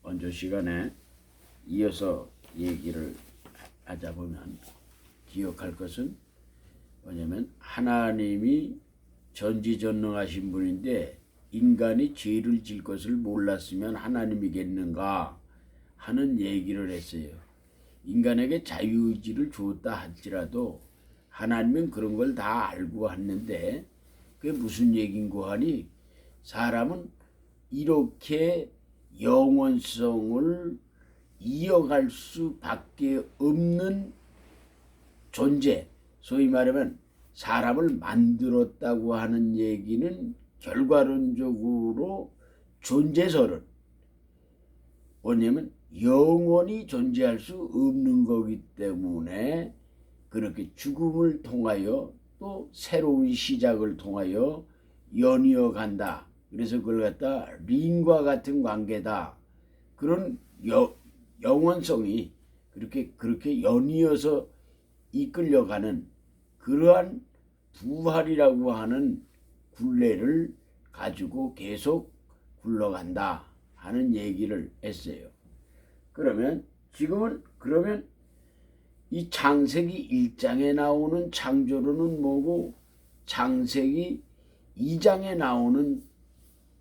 먼저 시간에 이어서 얘기를 하자 보면 기억할 것은 뭐냐면 하나님이 전지전능하신 분인데 인간이 죄를 질 것을 몰랐으면 하나님이겠는가 하는 얘기를 했어요. 인간에게 자유의지를 주었다 할지라도 하나님은 그런 걸 다 알고 했는데 그게 무슨 얘긴고 하니 사람은 이렇게 영원성을 이어갈 수밖에 없는 존재, 소위 말하면 사람을 만들었다고 하는 얘기는 결과론적으로 존재설은 뭐냐면 영원히 존재할 수 없는 거기 때문에 그렇게 죽음을 통하여 또 새로운 시작을 통하여 연이어 간다. 그래서 그걸 갖다 링과 같은 관계다. 그런 영원성이 그렇게 연이어서 이끌려가는 그러한 부활이라고 하는 굴레를 가지고 계속 굴러간다 하는 얘기를 했어요. 그러면 지금은 이 창세기 1장에 나오는 창조론은 뭐고 창세기 2장에 나오는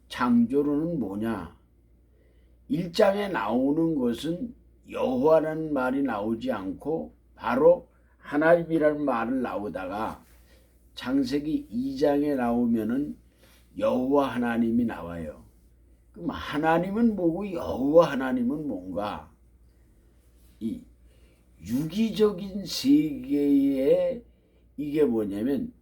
창조론은 뭐냐? 1장에 나오는 것은 여호와라는 말이 나오지 않고 바로 하나님이라는 말을 나오다가 창세기 2장에 나오면은 여호와 하나님이 나와요. 그럼 하나님은 뭐고 여호와 하나님은 뭔가? 이 유기적인 세계에 이게 뭐냐면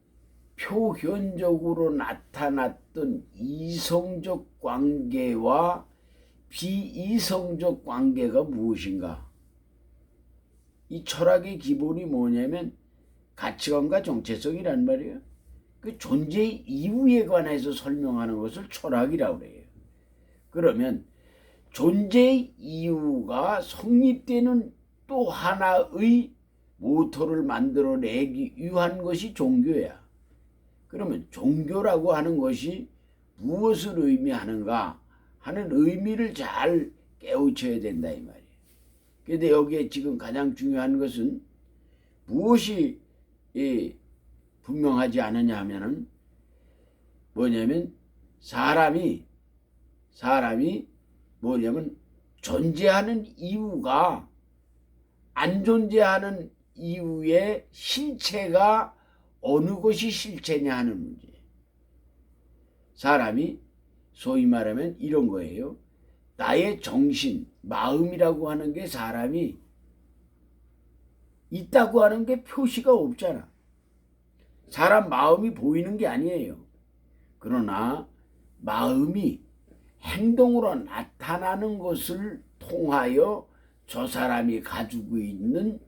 표현적으로 나타났던 이성적 관계와 비이성적 관계가 무엇인가? 이 철학의 기본이 뭐냐면 가치관과 정체성이란 말이에요. 그 존재 이유에 관해서 설명하는 것을 철학이라고 그래요. 그러면 존재 이유가 성립되는 또 하나의 모토를 만들어내기 위한 것이 종교야. 그러면 종교라고 하는 것이 무엇을 의미하는가 하는 의미를 잘 깨우쳐야 된다 이 말이에요. 그런데 여기에 지금 가장 중요한 것은 무엇이 분명하지 않느냐 하면은 뭐냐면 사람이 뭐냐면 존재하는 이유가 안 존재하는 이유의 실체가 어느 것이 실체냐 하는 문제. 사람이 소위 말하면 이런 거예요. 나의 정신, 마음이라고 하는 게 사람이 있다고 하는 게 표시가 없잖아. 사람 마음이 보이는 게 아니에요. 그러나 마음이 행동으로 나타나는 것을 통하여 저 사람이 가지고 있는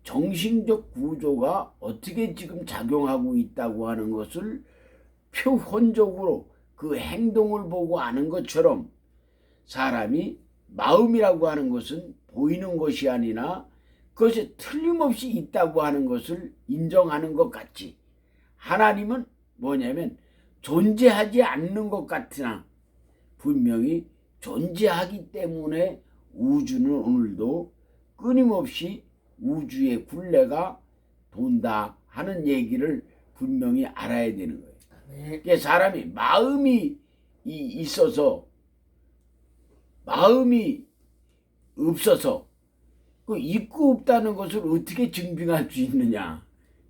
정신적 구조가 어떻게 지금 작용하고 있다고 하는 것을 표현적으로 그 행동을 보고 아는 것처럼 사람이 마음이라고 하는 것은 보이는 것이 아니라 그것이 틀림없이 있다고 하는 것을 인정하는 것 같지. 하나님은 뭐냐면 존재하지 않는 것 같으나 분명히 존재하기 때문에 우주는 오늘도 끊임없이 우주의 굴레가 돈다 하는 얘기를 분명히 알아야 되는 거예요. 그러니까 사람이 마음이 있어서 마음이 없어서 그 있고 없다는 것을 어떻게 증빙할 수 있느냐?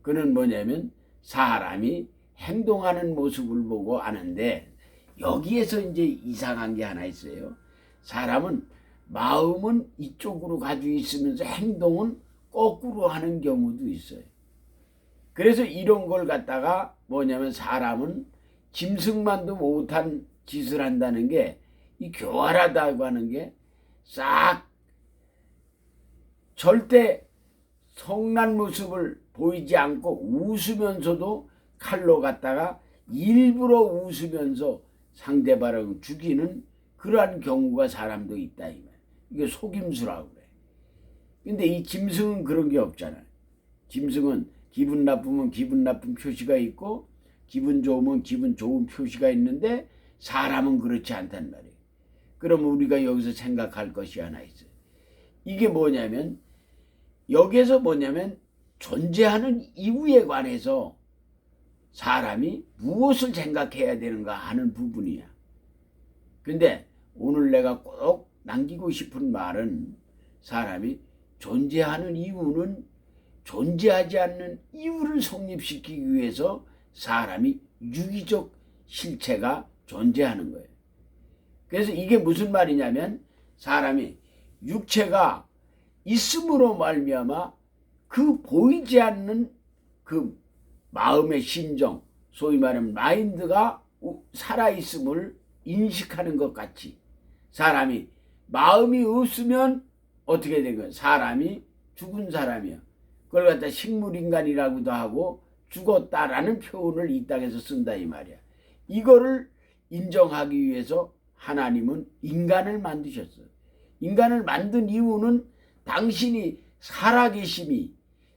그는 뭐냐면 사람이 행동하는 모습을 보고 아는데 여기에서 이제 이상한 게 하나 있어요. 사람은 마음은 이쪽으로 가지고 있으면서 행동은 거꾸로 하는 경우도 있어요. 그래서 이런 걸 갖다가 뭐냐면 사람은 짐승만도 못한 짓을 한다는 게 이 교활하다고 하는 게 싹 절대 성난 모습을 보이지 않고 웃으면서도 칼로 갖다가 일부러 웃으면서 상대방을 죽이는 그러한 경우가 사람도 있다 이 말. 이게 속임수라고 그래. 근데 이 짐승은 그런 게 없잖아요. 짐승은 기분 나쁘면 기분 나쁜 표시가 있고 기분 좋으면 기분 좋은 표시가 있는데 사람은 그렇지 않단 말이에요. 그러면 우리가 여기서 생각할 것이 하나 있어요. 이게 뭐냐면 여기에서 뭐냐면 존재하는 이유에 관해서 사람이 무엇을 생각해야 되는가 하는 부분이야. 근데 오늘 내가 꼭 남기고 싶은 말은 사람이 존재하는 이유는 존재하지 않는 이유를 성립시키기 위해서 사람이 유기적 실체가 존재하는 거예요. 그래서 이게 무슨 말이냐면 사람이 육체가 있음으로 말미암아 그 보이지 않는 그 마음의 심정, 소위 말하면 마인드가 살아있음을 인식하는 것 같이 사람이 마음이 없으면 어떻게 된 거야? 사람이 죽은 사람이야. 그걸 갖다 식물인간이라고도 하고 죽었다라는 표현을 이 땅에서 쓴다 이 말이야. 이거를 인정하기 위해서 하나님은 인간을 만드셨어요. 인간을 만든 이유는 당신이 살아계심이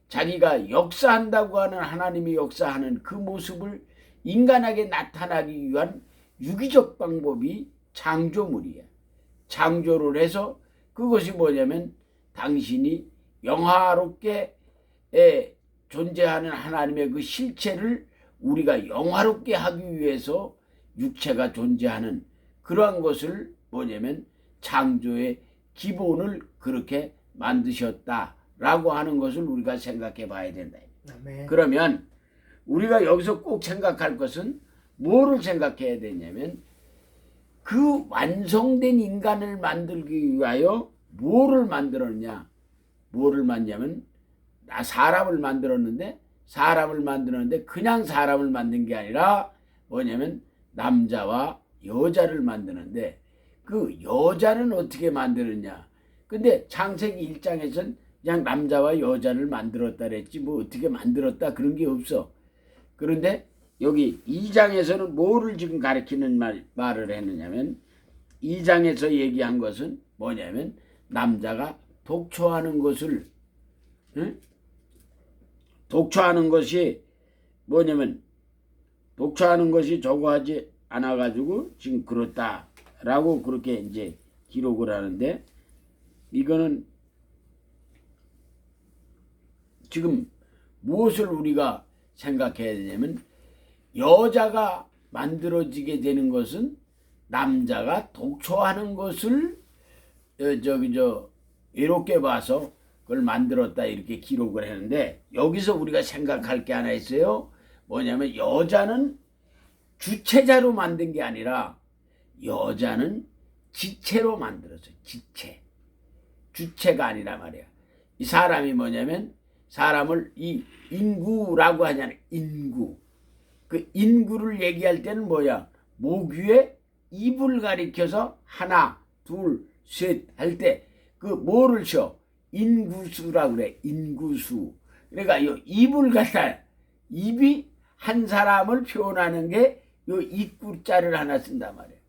자기가 역사한다고 하는 하나님이 역사하는 그 모습을 인간에게 나타나기 위한 유기적 방법이 창조물이야. 창조를 해서 그것이 뭐냐면 당신이 영화롭게 존재하는 하나님의 그 실체를 우리가 영화롭게 하기 위해서 육체가 존재하는 그러한 것을 뭐냐면 창조의 기본을 그렇게 만드셨다라고 하는 것을 우리가 생각해 봐야 된다. 아멘. 그러면 우리가 여기서 꼭 생각할 것은 뭐를 생각해야 되냐면 그 완성된 인간을 만들기 위하여 뭐를 만들었냐. 뭐를 만드냐면 사람을 만들었는데 그냥 사람을 만든 게 아니라 뭐냐면 남자와 여자를 만드는데 그 여자는 어떻게 만들었냐. 근데 창세기 1장에서는 그냥 남자와 여자를 만들었다 그랬지 뭐 어떻게 만들었다 그런 게 없어. 그런데 여기 2장에서는 뭐를 지금 가리키는 말을 했느냐면 2장에서 얘기한 것은 뭐냐면 남자가 독초하는 것을 독초하는 것이 뭐냐면 독초하는 것이 저거 하지 않아 가지고 지금 그렇다라고 그렇게 이제 기록을 하는데 이거는 지금 무엇을 우리가 생각해야 되냐면 여자가 만들어지게 되는 것은 남자가 독초하는 것을 이렇게 봐서 그걸 만들었다 이렇게 기록을 했는데 여기서 우리가 생각할 게 하나 있어요. 뭐냐면 여자는 주체자로 만든 게 아니라 여자는 지체로 만들었어요. 지체. 주체가 아니라 말이야. 이 사람이 뭐냐면 사람을 이 인구라고 하잖아요. 인구. 그 인구를 얘기할 때는 뭐야? 목 위에 입을 가리켜서 하나, 둘, 셋 할 때 그 뭐를 써? 인구수라고 그래. 인구수. 그러니까 이 입을 갖다 입이 한 사람을 표현하는 게 요 입구자를 하나 쓴단 말이에요.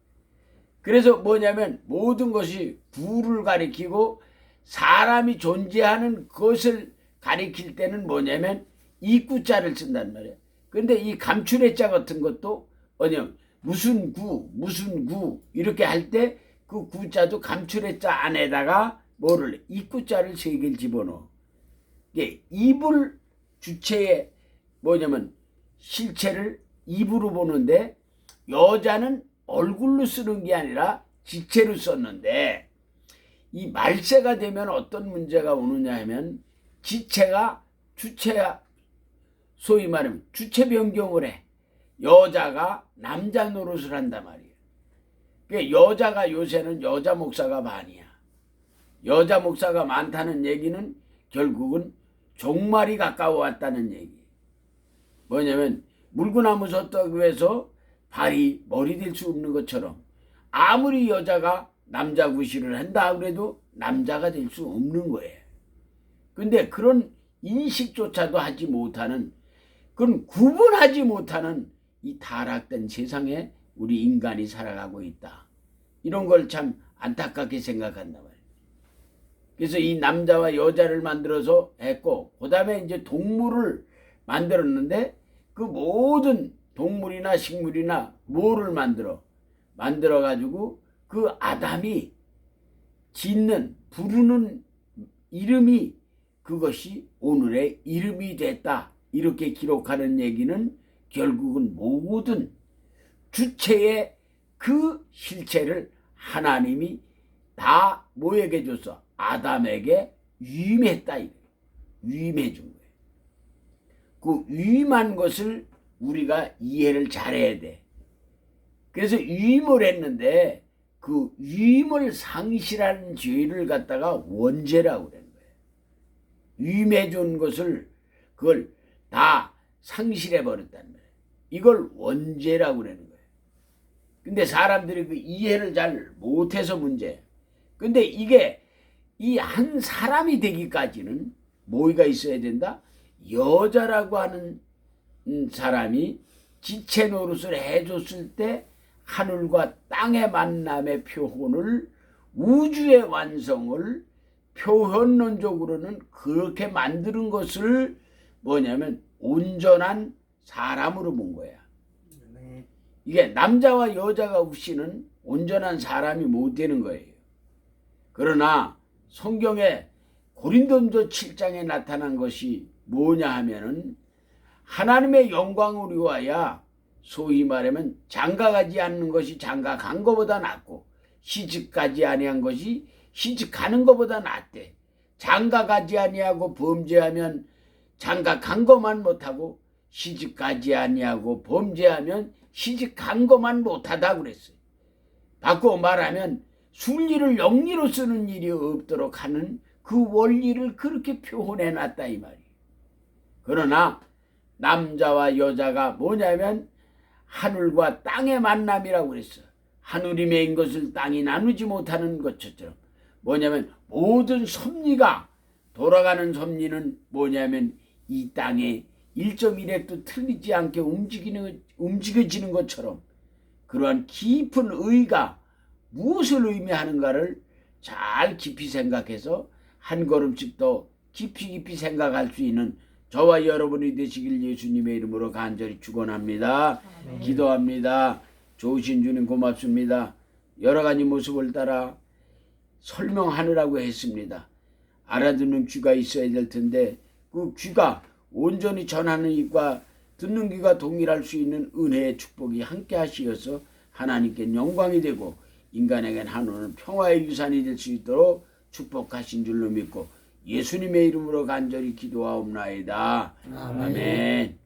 그래서 뭐냐면 모든 것이 부를 가리키고 사람이 존재하는 것을 가리킬 때는 뭐냐면 입구자를 쓴단 말이에요. 근데 이 감출의자 같은 것도 뭐냐면 무슨 구 이렇게 할 때 그 구자도 감출의자 안에다가 뭐를 입구자를 3개를 집어넣어. 이게 입을 주체의 뭐냐면 실체를 입으로 보는데 여자는 얼굴로 쓰는 게 아니라 지체로 썼는데 이 말세가 되면 어떤 문제가 오느냐 하면 지체가 주체야. 소위 말하면 주체 변경을 해. 여자가 남자 노릇을 한단 말이에요. 그러니까 여자가 요새는 여자 목사가 많이야. 여자 목사가 많다는 얘기는 결국은 종말이 가까워 왔다는 얘기. 뭐냐면 물구나무 섰다고 해서 발이 머리 될 수 없는 것처럼 아무리 여자가 남자 구실을 한다 그래도 남자가 될 수 없는 거예요. 근데 그런 인식조차도 하지 못하는 그건 구분하지 못하는 이 타락된 세상에 우리 인간이 살아가고 있다. 이런 걸 참 안타깝게 생각한단 말이에요. 그래서 이 남자와 여자를 만들어서 했고 그 다음에 이제 동물을 만들었는데 그 모든 동물이나 식물이나 뭐를 만들어 가지고 그 아담이 짓는 부르는 이름이 그것이 오늘의 이름이 됐다. 이렇게 기록하는 얘기는 결국은 모든 주체의 그 실체를 하나님이 다 뭐에게 줬어? 아담에게 위임했다. 위임해 준 거예요. 그 위임한 것을 우리가 이해를 잘해야 돼. 그래서 위임을 했는데 그 위임을 상실하는 죄를 갖다가 원죄라고 그러는 거예요. 위임해 준 것을 그걸 다 상실해 버렸다는 거예요. 이걸 원죄라고 그러는 거예요. 근데 사람들이 그 이해를 잘 못해서 문제예요. 근데 이게 이 한 사람이 되기까지는 뭐가 있어야 된다? 여자라고 하는 사람이 지체 노릇을 해줬을 때 하늘과 땅의 만남의 표현을 우주의 완성을 표현론적으로는 그렇게 만드는 것을 뭐냐면 온전한 사람으로 본 거야. 이게 남자와 여자가 없이는 온전한 사람이 못 되는 거예요. 그러나 성경에 고린도전서 7장에 나타난 것이 뭐냐 하면은 하나님의 영광을 위하여 소위 말하면 장가가지 않는 것이 장가간 것보다 낫고 시집가지 아니한 것이 시집가는 것보다 낫대. 장가가지 아니하고 범죄하면 장가간 것만 못하고 시집가지 아니하고 범죄하면 시집간 것만 못하다 그랬어요. 바꾸어 말하면 순리를 영리로 쓰는 일이 없도록 하는 그 원리를 그렇게 표현해 놨다 이 말이에요. 그러나 남자와 여자가 뭐냐면 하늘과 땅의 만남이라고 그랬어. 하늘이 메인 것을 땅이 나누지 못하는 것처럼 뭐냐면 모든 섭리가 돌아가는 섭리는 뭐냐면 이 땅에 1.1획도 틀리지 않게 움직여지는 것처럼 그러한 깊은 의가 무엇을 의미하는가를 잘 깊이 생각해서 한 걸음씩 더 깊이 생각할 수 있는 저와 여러분이 되시길 예수님의 이름으로 간절히 축원합니다. 기도합니다. 좋으신 주님 고맙습니다. 여러 가지 모습을 따라 설명하느라고 했습니다. 알아듣는 귀가 있어야 될 텐데 그 귀가 온전히 전하는 입과 듣는 귀가 동일할 수 있는 은혜의 축복이 함께 하시어서 하나님께 영광이 되고 인간에겐 하늘은 평화의 유산이 될 수 있도록 축복하신 줄로 믿고 예수님의 이름으로 간절히 기도하옵나이다. 아멘.